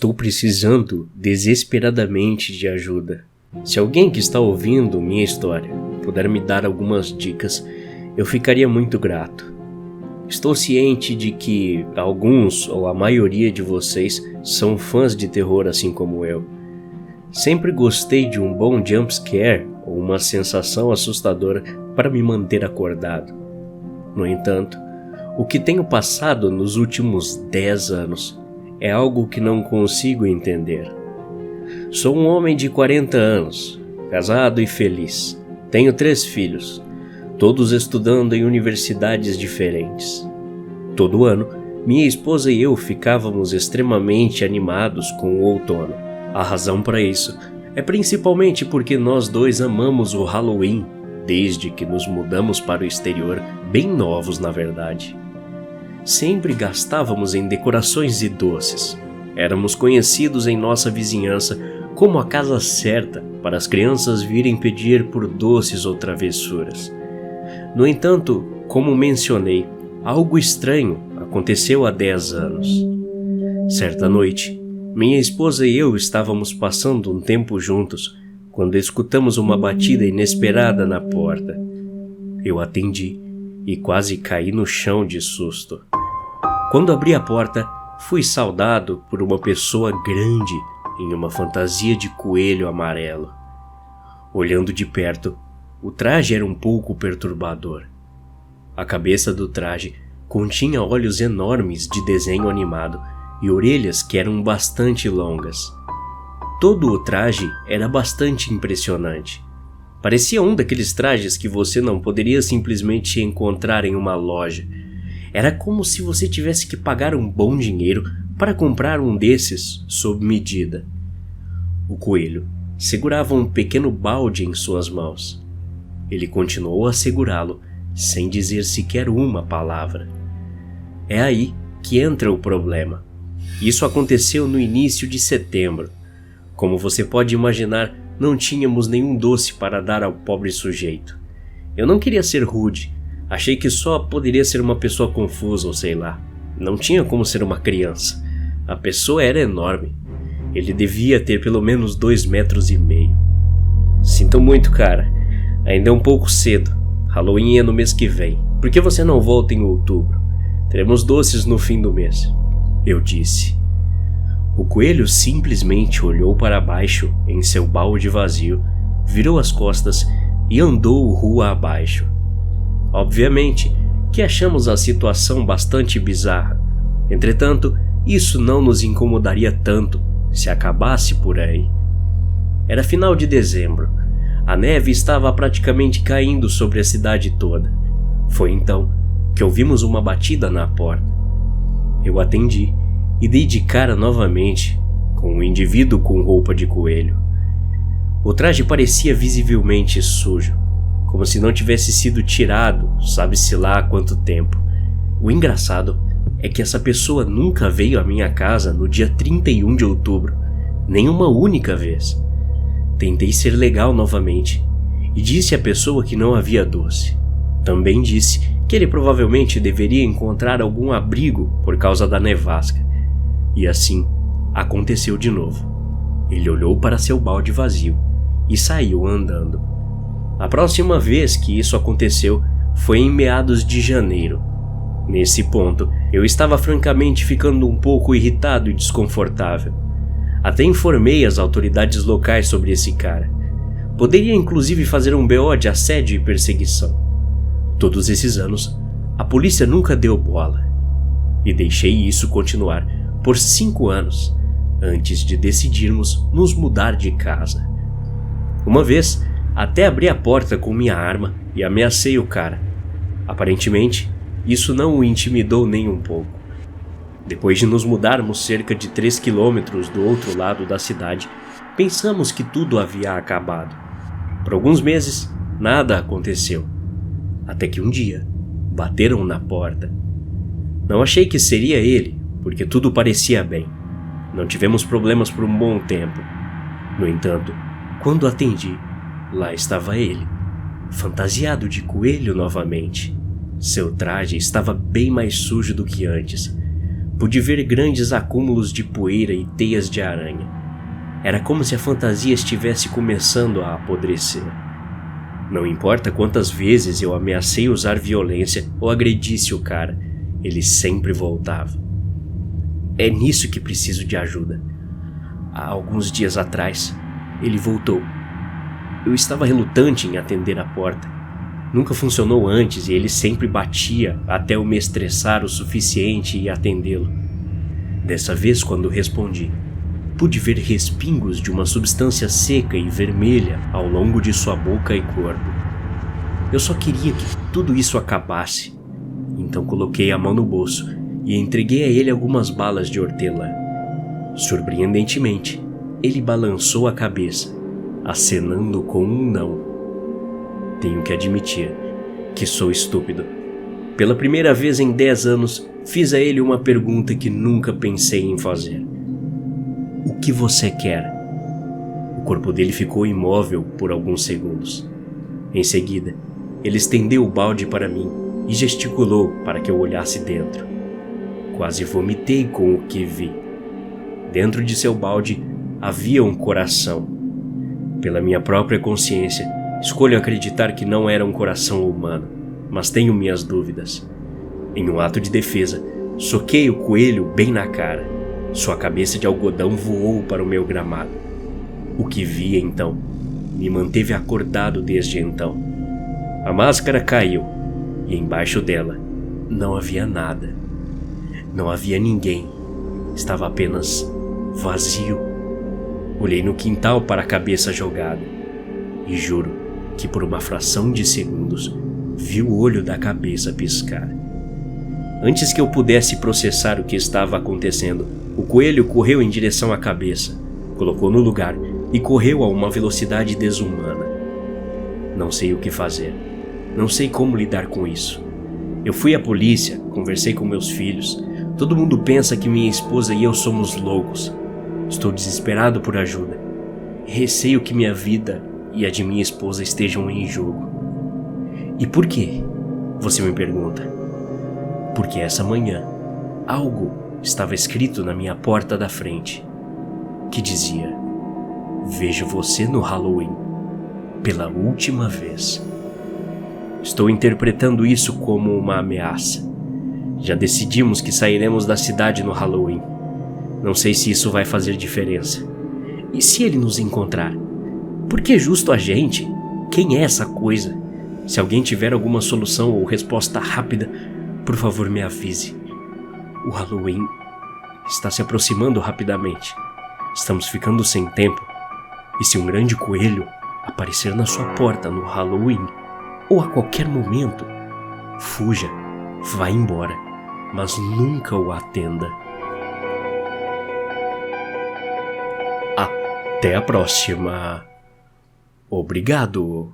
Estou precisando desesperadamente de ajuda. Se alguém que está ouvindo minha história puder me dar algumas dicas, eu ficaria muito grato. Estou ciente de que alguns ou a maioria de vocês são fãs de terror assim como eu. Sempre gostei de um bom jumpscare ou uma sensação assustadora para me manter acordado. No entanto, o que tenho passado nos últimos 10 anos é algo que não consigo entender. Sou um homem de 40 anos, casado e feliz. Tenho 3 filhos, todos estudando em universidades diferentes. Todo ano, minha esposa e eu ficávamos extremamente animados com o outono. A razão para isso é principalmente porque nós dois amamos o Halloween, desde que nos mudamos para o exterior, bem novos na verdade. Sempre gastávamos em decorações e doces. Éramos conhecidos em nossa vizinhança como a casa certa para as crianças virem pedir por doces ou travessuras. No entanto, como mencionei, algo estranho aconteceu há 10 anos. Certa noite, minha esposa e eu estávamos passando um tempo juntos quando escutamos uma batida inesperada na porta. Eu atendi e quase caí no chão de susto. Quando abri a porta, fui saudado por uma pessoa grande em uma fantasia de coelho amarelo. Olhando de perto, o traje era um pouco perturbador. A cabeça do traje continha olhos enormes de desenho animado e orelhas que eram bastante longas. Todo o traje era bastante impressionante. Parecia um daqueles trajes que você não poderia simplesmente encontrar em uma loja. Era como se você tivesse que pagar um bom dinheiro para comprar um desses sob medida. O coelho segurava um pequeno balde em suas mãos. Ele continuou a segurá-lo, sem dizer sequer uma palavra. É aí que entra o problema. Isso aconteceu no início de setembro. Como você pode imaginar, não tínhamos nenhum doce para dar ao pobre sujeito. Eu não queria ser rude. Achei que só poderia ser uma pessoa confusa ou sei lá. Não tinha como ser uma criança. A pessoa era enorme. Ele devia ter pelo menos 2,5 metros. Sinto muito, cara. Ainda é um pouco cedo. Halloween é no mês que vem. Por que você não volta em outubro? Teremos doces no fim do mês, eu disse. O coelho simplesmente olhou para baixo em seu balde vazio, virou as costas e andou rua abaixo. Obviamente que achamos a situação bastante bizarra. Entretanto, isso não nos incomodaria tanto se acabasse por aí. Era final de dezembro. A neve estava praticamente caindo sobre a cidade toda. Foi então que ouvimos uma batida na porta. Eu atendi e dei de cara novamente com um indivíduo com roupa de coelho. O traje parecia visivelmente sujo, como se não tivesse sido tirado, sabe-se lá há quanto tempo. O engraçado é que essa pessoa nunca veio à minha casa no dia 31 de outubro, nem uma única vez. Tentei ser legal novamente e disse à pessoa que não havia doce. Também disse que ele provavelmente deveria encontrar algum abrigo por causa da nevasca. E assim aconteceu de novo. Ele olhou para seu balde vazio e saiu andando. A próxima vez que isso aconteceu foi em meados de janeiro. Nesse ponto, eu estava francamente ficando um pouco irritado e desconfortável. Até informei as autoridades locais sobre esse cara. Poderia inclusive fazer um BO de assédio e perseguição. Todos esses anos, a polícia nunca deu bola. E deixei isso continuar por 5 anos, antes de decidirmos nos mudar de casa. Uma vez, até abri a porta com minha arma e ameacei o cara. Aparentemente, isso não o intimidou nem um pouco. Depois de nos mudarmos cerca de 3 quilômetros do outro lado da cidade, pensamos que tudo havia acabado. Por alguns meses, nada aconteceu. Até que um dia, bateram na porta. Não achei que seria ele, porque tudo parecia bem. Não tivemos problemas por um bom tempo. No entanto, quando atendi, lá estava ele, fantasiado de coelho novamente. Seu traje estava bem mais sujo do que antes. Pude ver grandes acúmulos de poeira e teias de aranha. Era como se a fantasia estivesse começando a apodrecer. Não importa quantas vezes eu ameacei usar violência ou agredisse o cara, ele sempre voltava. É nisso que preciso de ajuda. Há alguns dias atrás, ele voltou. Eu estava relutante em atender a porta. Nunca funcionou antes e ele sempre batia até eu me estressar o suficiente e atendê-lo. Dessa vez, quando respondi, pude ver respingos de uma substância seca e vermelha ao longo de sua boca e corpo. Eu só queria que tudo isso acabasse. Então coloquei a mão no bolso e entreguei a ele algumas balas de hortelã. Surpreendentemente, ele balançou a cabeça, acenando com um não. Tenho que admitir que sou estúpido. Pela primeira vez em 10 anos, fiz a ele uma pergunta que nunca pensei em fazer. O que você quer? O corpo dele ficou imóvel por alguns segundos. Em seguida, ele estendeu o balde para mim e gesticulou para que eu olhasse dentro. Quase vomitei com o que vi. Dentro de seu balde havia um coração. Pela minha própria consciência, escolho acreditar que não era um coração humano, mas tenho minhas dúvidas. Em um ato de defesa, soquei o coelho bem na cara. Sua cabeça de algodão voou para o meu gramado. O que vi então me manteve acordado desde então. A máscara caiu e embaixo dela não havia nada. Não havia ninguém. Estava apenas vazio. Olhei no quintal para a cabeça jogada e juro que por uma fração de segundos vi o olho da cabeça piscar. Antes que eu pudesse processar o que estava acontecendo, o coelho correu em direção à cabeça, colocou no lugar e correu a uma velocidade desumana. Não sei o que fazer. Não sei como lidar com isso. Eu fui à polícia, conversei com meus filhos. Todo mundo pensa que minha esposa e eu somos loucos. Estou desesperado por ajuda. Receio que minha vida e a de minha esposa estejam em jogo. E por quê? Você me pergunta. Porque essa manhã, algo estava escrito na minha porta da frente, que dizia: vejo você no Halloween, pela última vez. Estou interpretando isso como uma ameaça. Já decidimos que sairemos da cidade no Halloween. Não sei se isso vai fazer diferença. E se ele nos encontrar? Por que justo a gente? Quem é essa coisa? Se alguém tiver alguma solução ou resposta rápida, por favor me avise. O Halloween está se aproximando rapidamente. Estamos ficando sem tempo. E se um grande coelho aparecer na sua porta no Halloween, ou a qualquer momento, fuja, vá embora, mas nunca o atenda. Até a próxima. Obrigado.